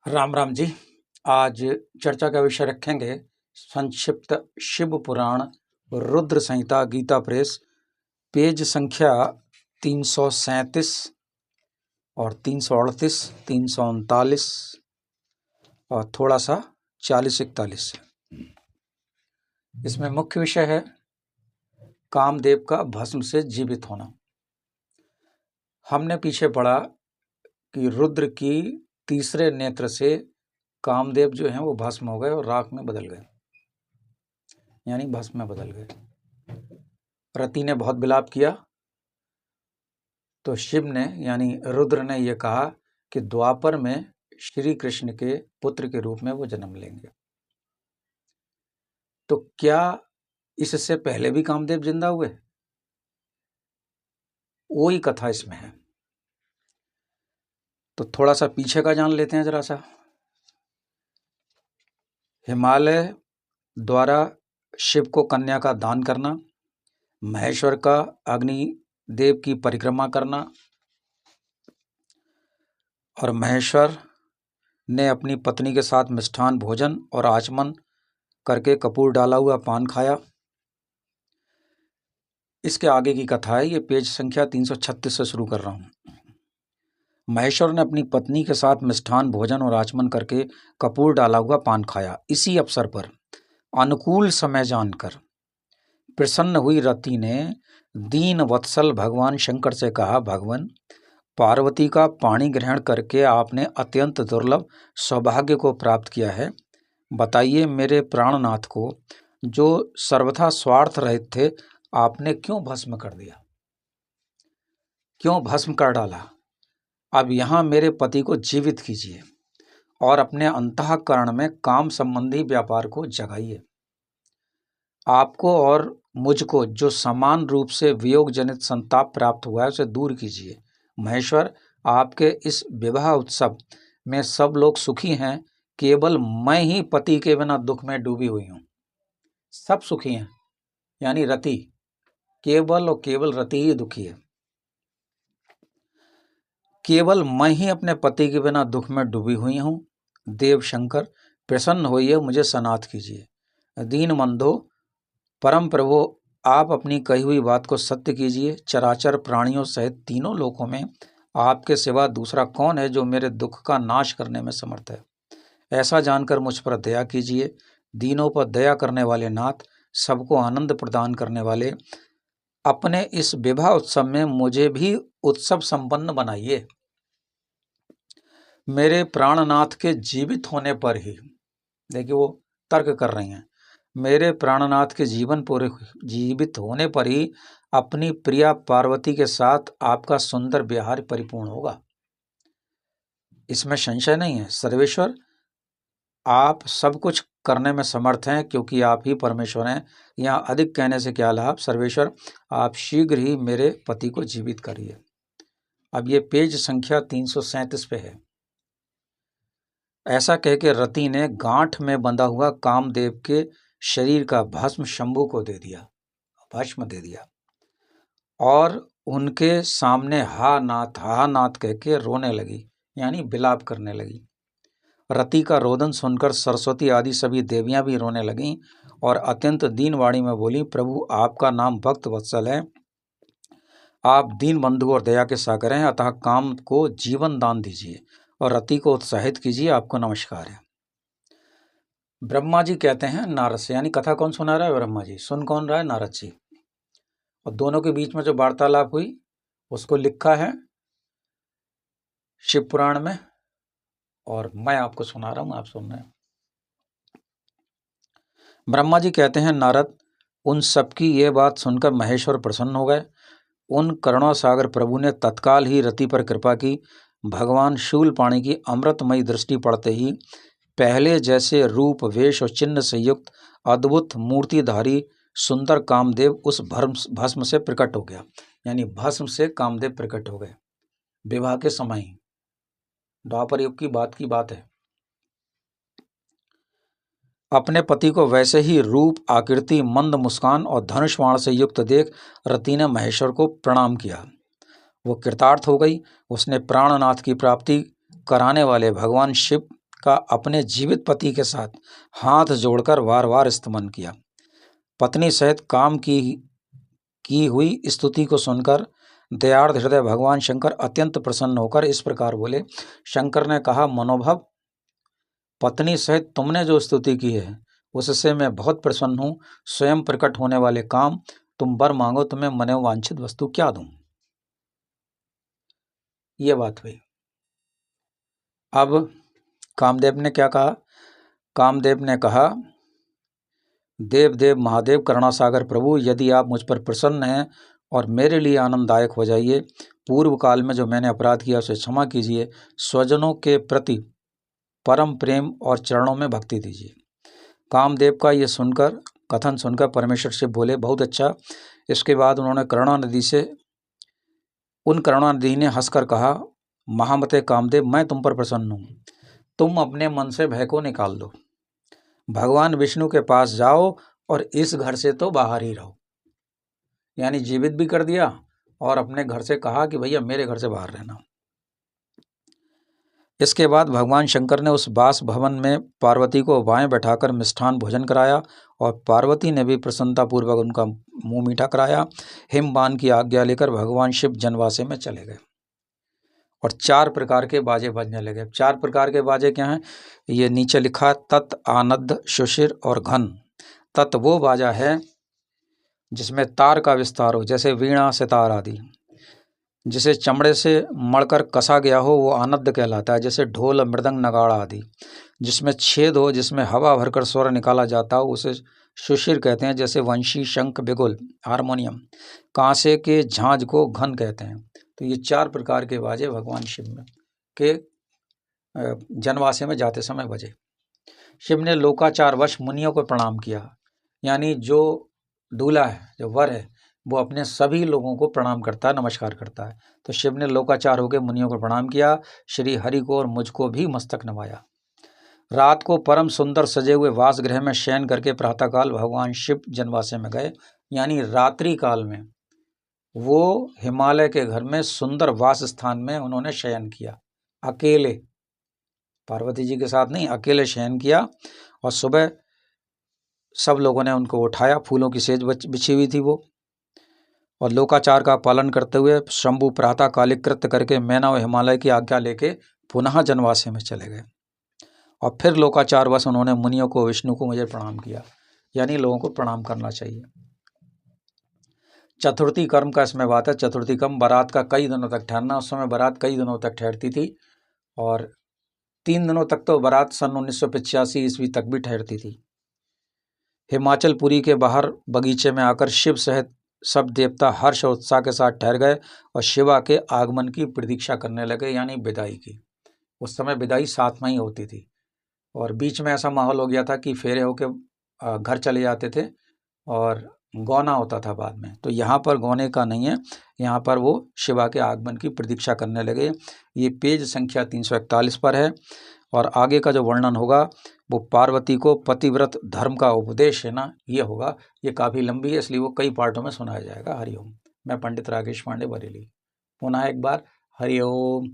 राम राम जी। आज चर्चा का विषय रखेंगे संक्षिप्त शिव पुराण रुद्र संहिता गीता प्रेस पेज संख्या 337 और 338, 339 और थोड़ा सा 40-41। इसमें मुख्य विषय है कामदेव का भस्म से जीवित होना। हमने पीछे पढ़ा कि रुद्र की तीसरे नेत्र से कामदेव जो हैं वो भस्म हो गए और राख में बदल गए, यानी भस्म में बदल गए। रति ने बहुत विलाप किया तो शिव ने यानी रुद्र ने यह कहा कि द्वापर में श्री कृष्ण के पुत्र के रूप में वो जन्म लेंगे। तो क्या इससे पहले भी कामदेव जिंदा हुए? वही कथा इसमें है। तो थोड़ा सा पीछे का जान लेते हैं जरा सा। हिमालय द्वारा शिव को कन्या का दान करना, महेश्वर का अग्निदेव की परिक्रमा करना और महेश्वर ने अपनी पत्नी के साथ मिष्ठान भोजन और आचमन करके कपूर डाला हुआ पान खाया। इसके आगे की कथा है, ये पेज संख्या 336 से शुरू कर रहा हूं। महेश्वर ने अपनी पत्नी के साथ मिष्ठान भोजन और आचमन करके कपूर डाला हुआ पान खाया। इसी अवसर पर अनुकूल समय जानकर प्रसन्न हुई रति ने दीन वत्सल भगवान शंकर से कहा, भगवान पार्वती का पाणी ग्रहण करके आपने अत्यंत दुर्लभ सौभाग्य को प्राप्त किया है। बताइए मेरे प्राणनाथ को जो सर्वथा स्वार्थ रहित थे आपने क्यों भस्म कर दिया, क्यों भस्म कर डाला? अब यहाँ मेरे पति को जीवित कीजिए और अपने अंतःकरण में काम संबंधी व्यापार को जगाइए। आपको और मुझको जो समान रूप से वियोग जनित संताप प्राप्त हुआ है उसे दूर कीजिए। महेश्वर, आपके इस विवाह उत्सव में सब लोग सुखी हैं, केवल मैं ही पति के बिना दुख में डूबी हुई हूँ। सब सुखी हैं, यानी रति, केवल और केवल रति ही दुखी है। केवल मैं ही अपने पति के बिना दुख में डूबी हुई हूँ। देव शंकर प्रसन्न होइए, मुझे सनाथ कीजिए। दीन बंधो परम प्रभु, आप अपनी कही हुई बात को सत्य कीजिए। चराचर प्राणियों सहित तीनों लोकों में आपके सिवा दूसरा कौन है जो मेरे दुख का नाश करने में समर्थ है? ऐसा जानकर मुझ पर दया कीजिए। दीनों पर दया करने वाले नाथ, सबको आनंद प्रदान करने वाले, अपने इस विवाह उत्सव में मुझे भी उत्सव संपन्न बनाइए। मेरे प्राणनाथ के जीवित होने पर ही, देखिए वो तर्क कर रही हैं, मेरे प्राणनाथ के जीवित होने पर ही अपनी प्रिया पार्वती के साथ आपका सुंदर विहार परिपूर्ण होगा। इसमें संशय नहीं है। सर्वेश्वर, आप सब कुछ करने में समर्थ हैं क्योंकि आप ही परमेश्वर हैं। यहाँ अधिक कहने से क्या लाभ। सर्वेश्वर, आप शीघ्र ही मेरे पति को जीवित करिए। अब ये पेज संख्या 337 पे है। ऐसा कह के रति ने गांठ में बंधा हुआ कामदेव के शरीर का भस्म शंभु को दे दिया, भस्म दे दिया और उनके सामने हा नाथ कह के रोने लगी, यानी विलाप करने लगी। रति का रोदन सुनकर सरस्वती आदि सभी देवियां भी रोने लगीं और अत्यंत दीन वाणी में बोली, प्रभु आपका नाम भक्त वत्सल है, आप दीन बंधु और दया के सागर हैं, अतः काम को जीवन दान दीजिए और रति को उत्साहित कीजिए। आपको नमस्कार है। ब्रह्मा जी कहते हैं नारद से, यानी कथा कौन सुना रहा है? ब्रह्मा जी। सुन कौन रहा है? नारद जी। और दोनों के बीच में जो वार्तालाप हुई उसको लिखा है शिव पुराण में और मैं आपको सुना रहा हूं, आप सुन रहे हैं। ब्रह्मा जी कहते हैं, नारद, उन सबकी ये बात सुनकर महेश्वर प्रसन्न हो गए। उन करुणा सागर प्रभु ने तत्काल ही रति पर कृपा की। भगवान शूलपाणी की अमृतमयी दृष्टि पड़ते ही पहले जैसे रूप वेश और चिन्ह से युक्त अद्भुत मूर्तिधारी सुंदर कामदेव उस भस्म से प्रकट हो गया, यानी भस्म से कामदेव प्रकट हो गए। विवाह के समय ही, द्वापर युग की बात है। अपने पति को वैसे ही रूप, आकृति, मंद मुस्कान और धनुष बाण से युक्त देख रति ने महेश्वर को प्रणाम किया। वो कृतार्थ हो गई। उसने प्राणनाथ की प्राप्ति कराने वाले भगवान शिव का अपने जीवित पति के साथ हाथ जोड़कर बार बार स्तमन किया। पत्नी सहित काम की हुई स्तुति को सुनकर दयार्द हृदय भगवान शंकर अत्यंत प्रसन्न होकर इस प्रकार बोले। शंकर ने कहा, मनोभव, पत्नी सहित तुमने जो स्तुति की है उससे मैं बहुत प्रसन्न हूँ। स्वयं प्रकट होने वाले काम, तुम वर मांगो, तुम्हें मनोवांछित वस्तु क्या दूं। ये बात हुई। अब कामदेव ने क्या कहा? कामदेव ने कहा, देव देव महादेव करुणासागर प्रभु, यदि आप मुझ पर प्रसन्न हैं और मेरे लिए आनंददायक हो जाइए। पूर्व काल में जो मैंने अपराध किया उसे क्षमा कीजिए। स्वजनों के प्रति परम प्रेम और चरणों में भक्ति दीजिए। कामदेव का ये कथन सुनकर परमेश्वर शिव बोले, बहुत अच्छा। इसके बाद उन्होंने करुणा नदी ने हंसकर कहा, महामते कामदेव, मैं तुम पर प्रसन्न हूँ। तुम अपने मन से भय को निकाल दो, भगवान विष्णु के पास जाओ और इस घर से तो बाहर ही रहो। यानी जीवित भी कर दिया और अपने घर से कहा कि भैया मेरे घर से बाहर रहना। इसके बाद भगवान शंकर ने उस वास भवन में पार्वती को बाएं बैठाकर मिष्ठान भोजन कराया और पार्वती ने भी प्रसन्नतापूर्वक उनका मुंह मीठा कराया। हिमवान की आज्ञा लेकर भगवान शिव जनवासे में चले गए और 4 प्रकार के बाजे बजने लगे। 4 प्रकार के बाजे क्या हैं? ये नीचे लिखा, तत्, आनद्द, शुशिर और घन। तत् वो बाजा है जिसमें तार का विस्तार हो, जैसे वीणा, सितार आदि। जिसे चमड़े से मढ़कर कसा गया हो वो आनद्द कहलाता है, जैसे ढोल, मृदंग, नगाड़ा आदि। जिसमें छेद हो, जिसमें हवा भरकर स्वर निकाला जाता हो, उसे शुशिर कहते हैं, जैसे वंशी, शंख, बिगुल, हारमोनियम। कांसे के झांझ को घन कहते हैं। तो ये 4 प्रकार के बाजे भगवान शिव में के जनवासे में जाते समय बजे। शिव ने लोकाचारवश मुनियों को प्रणाम किया। यानी जो दूल्हा है, जो वर है, वो अपने सभी लोगों को प्रणाम करता है, नमस्कार करता है। तो शिव ने लोकाचार होकर मुनियों को प्रणाम किया, श्री हरि को और मुझको भी मस्तक नवाया। रात को परम सुंदर सजे हुए वासगृह में शयन करके प्रातःकाल भगवान शिव जनवासे में गए। यानी रात्रि काल में वो हिमालय के घर में सुंदर वास स्थान में उन्होंने शयन किया, अकेले, पार्वती जी के साथ नहीं, अकेले शयन किया। और सुबह सब लोगों ने उनको उठाया, फूलों की सेज बिछी हुई थी वो। और लोकाचार का पालन करते हुए शंभु प्रातःकालिक कृत्य करके मैना और हिमालय की आज्ञा लेके पुनः जनवासे में चले गए। और फिर लोकाचार वश उन्होंने मुनियों को, विष्णु को, मुझे प्रणाम किया। यानी लोगों को प्रणाम करना चाहिए। चतुर्थी कर्म का इसमें बात है। चतुर्थी कर्म बारात का कई दिनों तक ठहरना। उस समय बारात कई दिनों तक ठहरती थी और 3 दिनों तक तो बारात सन 1985 ईस्वी तक भी ठहरती थी। हिमाचल पुरी के बाहर बगीचे में आकर शिव सहित सब देवता हर्ष और उत्साह के साथ ठहर गए और शिवा के आगमन की प्रतीक्षा करने लगे, यानी विदाई की। उस समय विदाई साथ में ही होती थी और बीच में ऐसा माहौल हो गया था कि फेरे होके घर चले जाते थे और गौना होता था बाद में। तो यहाँ पर गौने का नहीं है, यहाँ पर वो शिवा के आगमन की प्रतीक्षा करने लगे। ये पेज संख्या 341 पर है। और आगे का जो वर्णन होगा वो पार्वती को पतिव्रत धर्म का उपदेश है ना, ये होगा। ये काफ़ी लंबी है, इसलिए वो कई पार्टों में सुनाया जाएगा। हरिओम। मैं पंडित राकेश पांडे, बरेली। पुनः एक बार हरिओम।